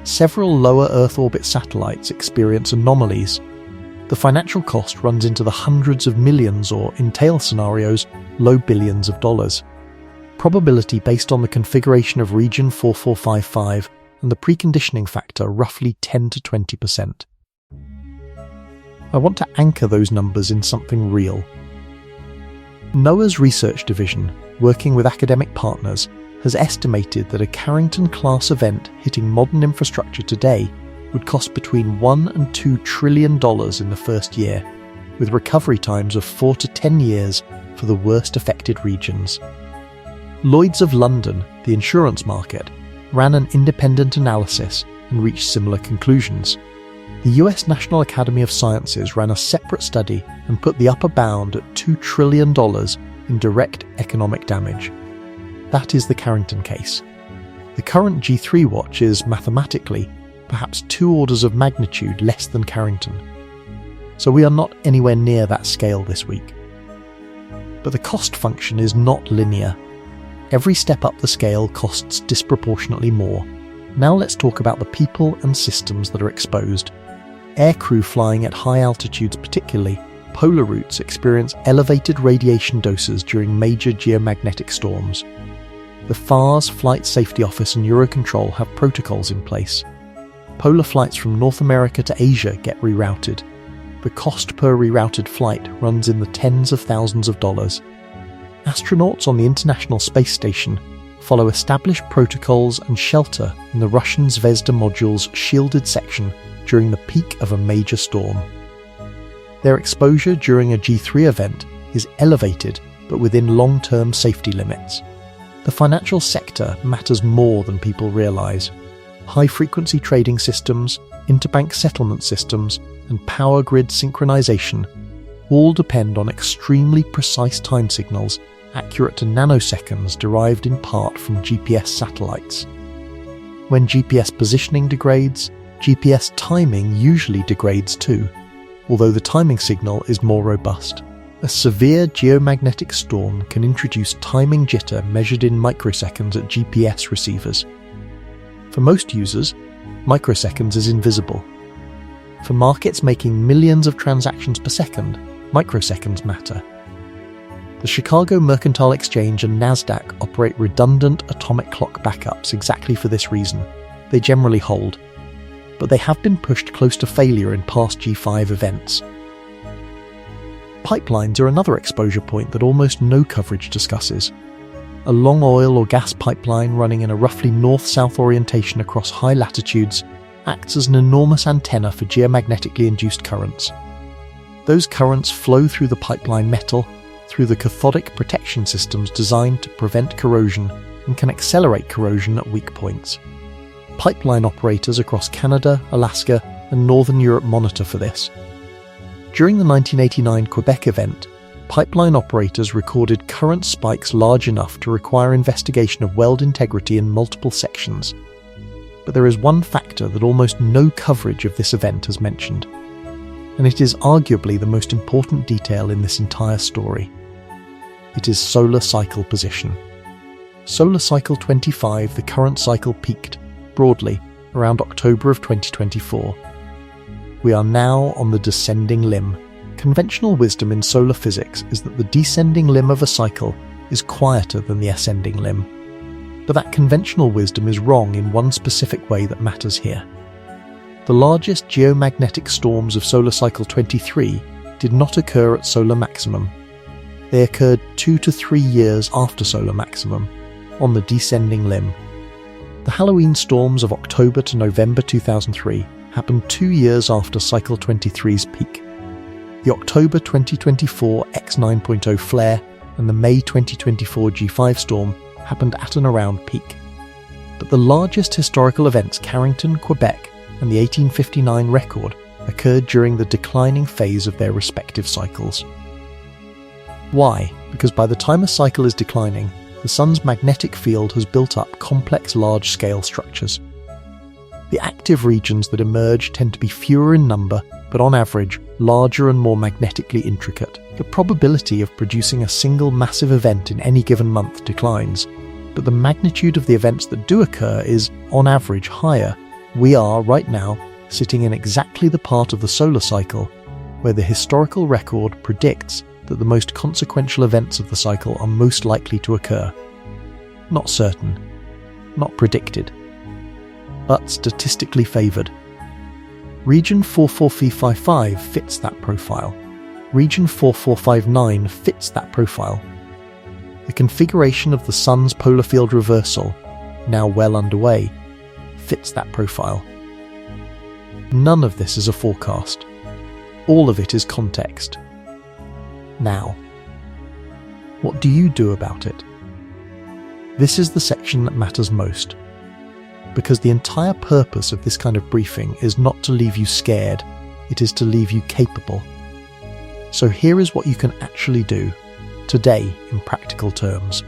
Several lower Earth orbit satellites experience anomalies. The financial cost runs into the hundreds of millions or, in tail scenarios, low billions of dollars. Probability based on the configuration of region 4455 and the preconditioning factor roughly 10 to 20%. I want to anchor those numbers in something real. NOAA's research division, working with academic partners, has estimated that a Carrington-class event hitting modern infrastructure today would cost between $1 and $2 trillion in the first year, with recovery times of 4 to 10 years for the worst affected regions. Lloyd's of London, the insurance market, ran an independent analysis and reached similar conclusions. The US National Academy of Sciences ran a separate study and put the upper bound at $2 trillion in direct economic damage. That is the Carrington case. The current G3 watch is, mathematically, perhaps 2 orders of magnitude less than Carrington. So we are not anywhere near that scale this week. But the cost function is not linear. Every step up the scale costs disproportionately more. Now let's talk about the people and systems that are exposed. Aircrew flying at high altitudes, particularly polar routes, experience elevated radiation doses during major geomagnetic storms. The FAR's Flight Safety Office and Eurocontrol have protocols in place. Polar flights from North America to Asia get rerouted. The cost per rerouted flight runs in the tens of thousands of dollars. Astronauts on the International Space Station follow established protocols and shelter in the Russian Zvezda module's shielded section during the peak of a major storm. Their exposure during a G3 event is elevated but within long-term safety limits. The financial sector matters more than people realise. High-frequency trading systems, interbank settlement systems, and power grid synchronization all depend on extremely precise time signals accurate to nanoseconds derived in part from GPS satellites. When GPS positioning degrades, GPS timing usually degrades too. although the timing signal is more robust. A severe geomagnetic storm can introduce timing jitter measured in microseconds at GPS receivers. For most users, microseconds is invisible. For markets making millions of transactions per second, microseconds matter. The Chicago Mercantile Exchange and NASDAQ operate redundant atomic clock backups exactly for this reason. They generally hold, but they have been pushed close to failure in past G5 events. Pipelines are another exposure point that almost no coverage discusses. A long oil or gas pipeline running in a roughly north-south orientation across high latitudes acts as an enormous antenna for geomagnetically induced currents. Those currents flow through the pipeline metal, through the cathodic protection systems designed to prevent corrosion, and can accelerate corrosion at weak points. Pipeline operators across Canada, Alaska, and Northern Europe monitor for this. During the 1989 Quebec event, pipeline operators recorded current spikes large enough to require investigation of weld integrity in multiple sections. But there is one factor that almost no coverage of this event has mentioned, and it is arguably the most important detail in this entire story. It is solar cycle position. Solar cycle 25, the current cycle peaked, broadly, around October of 2024. We are now on the descending limb. Conventional wisdom in solar physics is that the descending limb of a cycle is quieter than the ascending limb. But that conventional wisdom is wrong in one specific way that matters here. The largest geomagnetic storms of solar cycle 23 did not occur at solar maximum. They occurred 2 to 3 years after solar maximum, on the descending limb. The Halloween storms of October to November 2003 happened 2 years after cycle 23's peak. The October 2024 X9.0 flare and the May 2024 G5 storm happened at and around peak. But the largest historical events, Carrington, Quebec, and the 1859 record, occurred during the declining phase of their respective cycles. Why? Because by the time a cycle is declining, the Sun's magnetic field has built up complex large-scale structures. The active regions that emerge tend to be fewer in number, but on average, larger and more magnetically intricate. The probability of producing a single massive event in any given month declines, but the magnitude of the events that do occur is, on average, higher. We are, right now, sitting in exactly the part of the solar cycle where the historical record predicts that the most consequential events of the cycle are most likely to occur. Not certain, not predicted, but statistically favoured. Region 44355 fits that profile. Region 4459 fits that profile. The configuration of the Sun's polar field reversal, now well underway, fits that profile. None of this is a forecast. All of it is context. Now, what do you do about it? This is the section that matters most, because the entire purpose of this kind of briefing is not to leave you scared, it is to leave you capable. So here is what you can actually do, today in practical terms.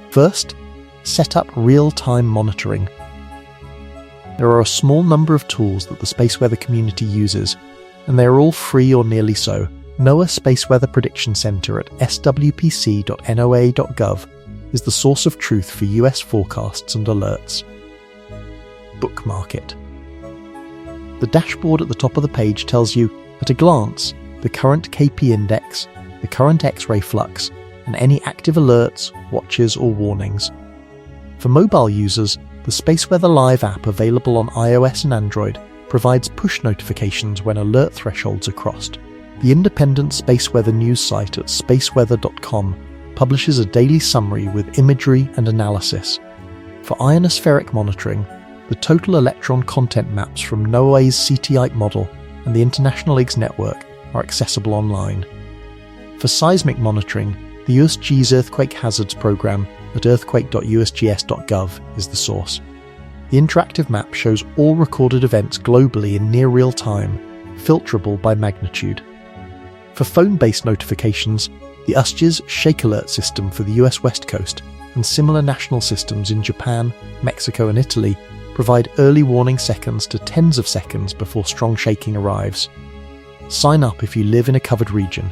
First, set up real-time monitoring. There are a small number of tools that the space weather community uses, and they are all free or nearly so. NOAA Space Weather Prediction Center at swpc.noaa.gov is the source of truth for US forecasts and alerts. Bookmark it. The dashboard at the top of the page tells you, at a glance, the current KP index, the current X-ray flux, and any active alerts, watches, or warnings. For mobile users, the Space Weather Live app available on iOS and Android provides push notifications when alert thresholds are crossed. The independent space weather news site at spaceweather.com publishes a daily summary with imagery and analysis. For ionospheric monitoring, the total electron content maps from NOAA's CTIPE model and the International IGS network are accessible online. For seismic monitoring, the USG's Earthquake Hazards Program at earthquake.usgs.gov is the source. The interactive map shows all recorded events globally in near real time, filterable by magnitude. For phone-based notifications, the USG's Shake Alert system for the US West Coast and similar national systems in Japan, Mexico and Italy provide early warning seconds to tens of seconds before strong shaking arrives. Sign up if you live in a covered region.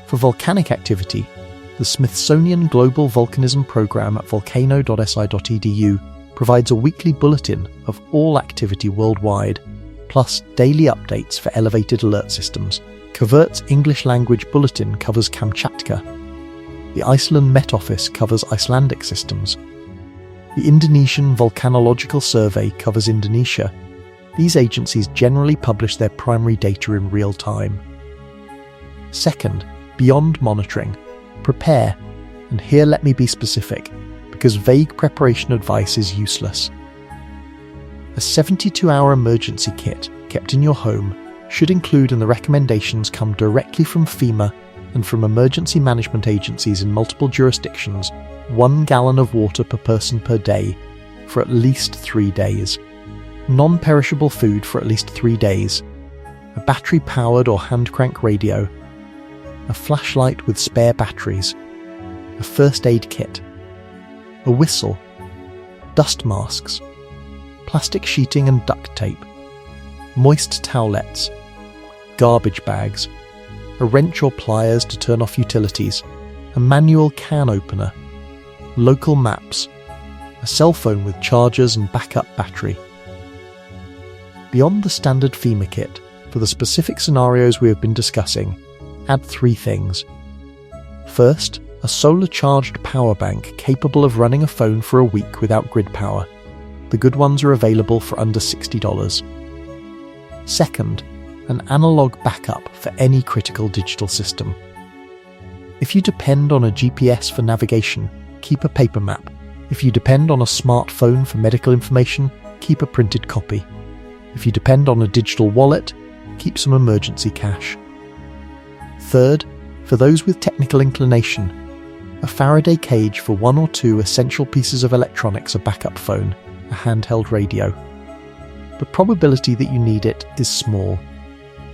For volcanic activity, the Smithsonian Global Volcanism Program at volcano.si.edu provides a weekly bulletin of all activity worldwide, plus daily updates for elevated alert systems. Covert's English language bulletin covers Kamchatka. The Iceland Met Office covers Icelandic systems. The Indonesian Volcanological Survey covers Indonesia. These agencies generally publish their primary data in real time. Second, beyond monitoring, prepare, and here let me be specific, because vague preparation advice is useless. A 72-hour emergency kit kept in your home should include, and the recommendations come directly from FEMA and from emergency management agencies in multiple jurisdictions, 1 gallon of water per person per day for at least 3 days, non-perishable food for at least 3 days, a battery-powered or hand-crank radio, a flashlight with spare batteries, a first aid kit, a whistle, dust masks, plastic sheeting and duct tape, moist towelettes, garbage bags, a wrench or pliers to turn off utilities, a manual can opener, local maps, a cell phone with chargers and backup battery. Beyond the standard FEMA kit, for the specific scenarios we have been discussing, add 3 things. First, a solar-charged power bank capable of running a phone for a week without grid power. The good ones are available for under $60. Second, an analog backup for any critical digital system. If you depend on a GPS for navigation, keep a paper map. If you depend on a smartphone for medical information, keep a printed copy. If you depend on a digital wallet, keep some emergency cash. Third, for those with technical inclination, a Faraday cage for 1 or 2 essential pieces of electronics, a backup phone, a handheld radio. The probability that you need it is small.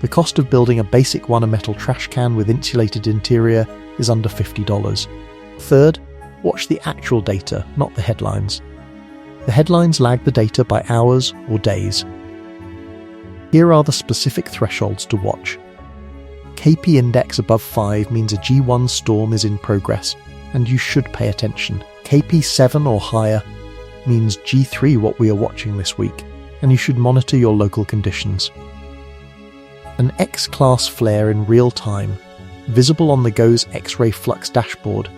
The cost of building a basic one, a metal trash can with insulated interior, is under $50. Third, watch the actual data, not the headlines. The headlines lag the data by hours or days. Here are the specific thresholds to watch. KP index above 5 means a G1 storm is in progress, and you should pay attention. KP 7 or higher means G3, what we are watching this week, and you should monitor your local conditions. An X-class flare in real time, visible on the GOES X-ray flux dashboard,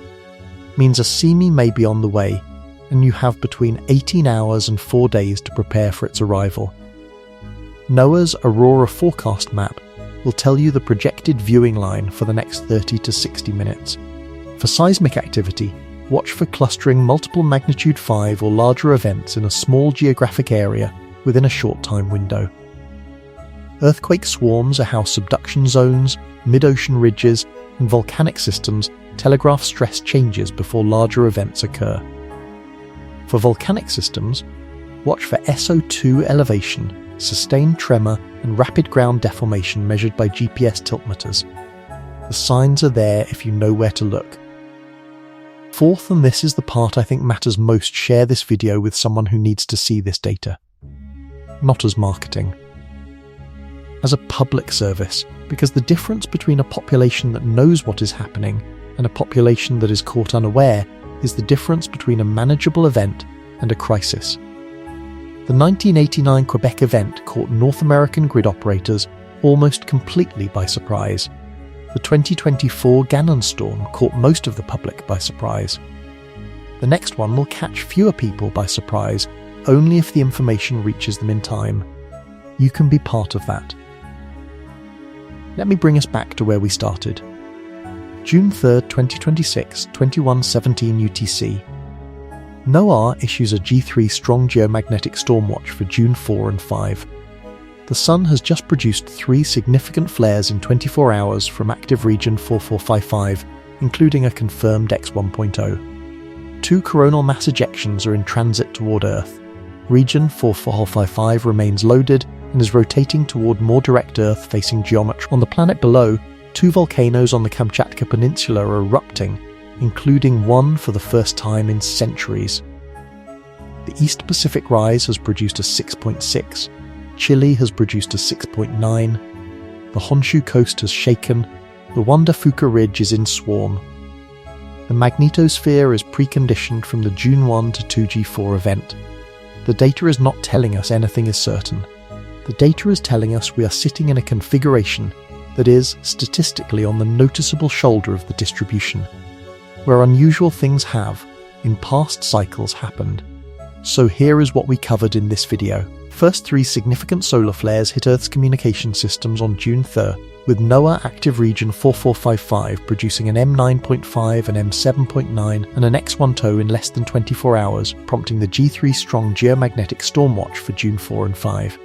means a CME may be on the way, and you have between 18 hours and 4 days to prepare for its arrival. NOAA's Aurora forecast map will tell you the projected viewing line for the next 30 to 60 minutes. For seismic activity, watch for clustering multiple magnitude 5 or larger events in a small geographic area within a short time window. Earthquake swarms are how subduction zones, mid-ocean ridges, and volcanic systems telegraph stress changes before larger events occur. For volcanic systems, watch for SO2 elevation, sustained tremor, and rapid ground deformation measured by GPS tiltmeters. The signs are there if you know where to look. Fourth, and this is the part I think matters most, share this video with someone who needs to see this data. Not as marketing. As a public service, because the difference between a population that knows what is happening and a population that is caught unaware is the difference between a manageable event and a crisis. The 1989 Quebec event caught North American grid operators almost completely by surprise. The 2024 Gannon storm caught most of the public by surprise. The next one will catch fewer people by surprise, only if the information reaches them in time. You can be part of that. Let me bring us back to where we started. June 3, 2026, 21:17 UTC. NOAA issues a G3 strong geomagnetic storm watch for June 4 and 5. The Sun has just produced 3 significant flares in 24 hours from Active Region 4455, including a confirmed X1.0. 2 coronal mass ejections are in transit toward Earth. Region 4455 remains loaded and is rotating toward more direct Earth facing geometry. On the planet below, 2 volcanoes on the Kamchatka Peninsula are erupting, including one for the first time in centuries. The East Pacific Rise has produced a 6.6, Chile has produced a 6.9, the Honshu coast has shaken, the Wanda Fuka Ridge is in swarm. The magnetosphere is preconditioned from the June 1 to 2G4 event. The data is not telling us anything is certain. The data is telling us we are sitting in a configuration that is, statistically, on the noticeable shoulder of the distribution, where unusual things have, in past cycles, happened. So here is what we covered in this video. First, 3 significant solar flares hit Earth's communication systems on June 3rd, with NOAA Active Region 4455 producing an M9.5, an M7.9 and an X1 tow in less than 24 hours, prompting the G3 strong geomagnetic storm watch for June 4 and 5.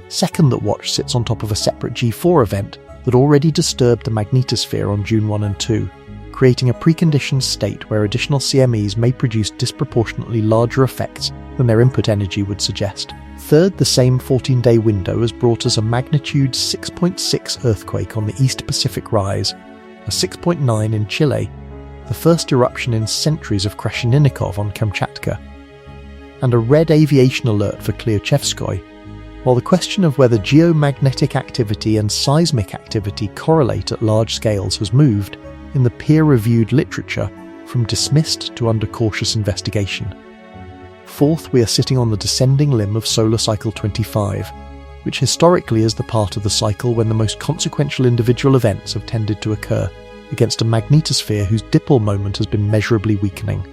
Second, that watch sits on top of a separate G4 event that already disturbed the magnetosphere on June 1 and 2, creating a preconditioned state where additional CMEs may produce disproportionately larger effects than their input energy would suggest. Third, the same 14-day window has brought us a magnitude 6.6 earthquake on the East Pacific Rise, a 6.9 in Chile, the first eruption in centuries of Krasheninnikov on Kamchatka, and a red aviation alert for Klyuchevskoy. While the question of whether geomagnetic activity and seismic activity correlate at large scales has moved, in the peer-reviewed literature, from dismissed to under cautious investigation. Fourth, we are sitting on the descending limb of solar cycle 25, which historically is the part of the cycle when the most consequential individual events have tended to occur, against a magnetosphere whose dipole moment has been measurably weakening.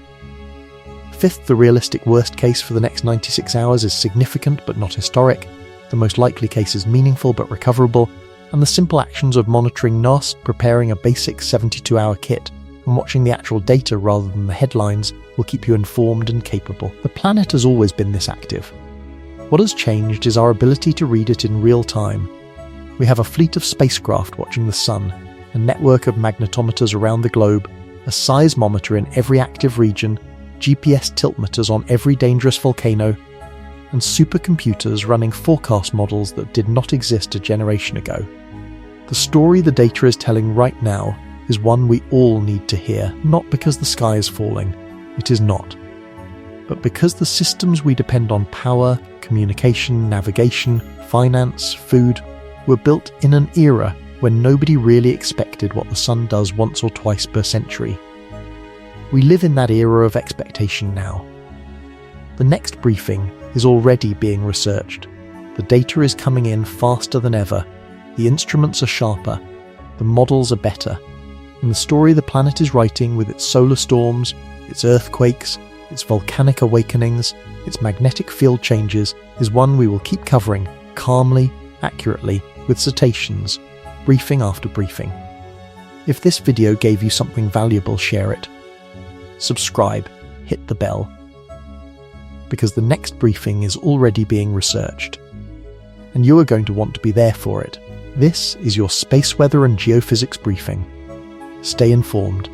Fifth, the realistic worst case for the next 96 hours is significant but not historic, the most likely case is meaningful but recoverable, and the simple actions of monitoring NOAA, preparing a basic 72-hour kit, and watching the actual data rather than the headlines will keep you informed and capable. The planet has always been this active. What has changed is our ability to read it in real time. We have a fleet of spacecraft watching the sun, a network of magnetometers around the globe, a seismometer in every active region, GPS tiltmeters on every dangerous volcano, and supercomputers running forecast models that did not exist a generation ago. The story the data is telling right now is one we all need to hear, not because the sky is falling, it is not, but because the systems we depend on, power, communication, navigation, finance, food, were built in an era when nobody really expected what the sun does once or twice per century. We live in that era of expectation now. The next briefing is already being researched. The data is coming in faster than ever, the instruments are sharper, the models are better, and the story the planet is writing with its solar storms, its earthquakes, its volcanic awakenings, its magnetic field changes is one we will keep covering calmly, accurately, with citations, briefing after briefing. If this video gave you something valuable, share it. Subscribe, hit the bell, because the next briefing is already being researched, and you are going to want to be there for it. This is your space weather and geophysics briefing. Stay informed.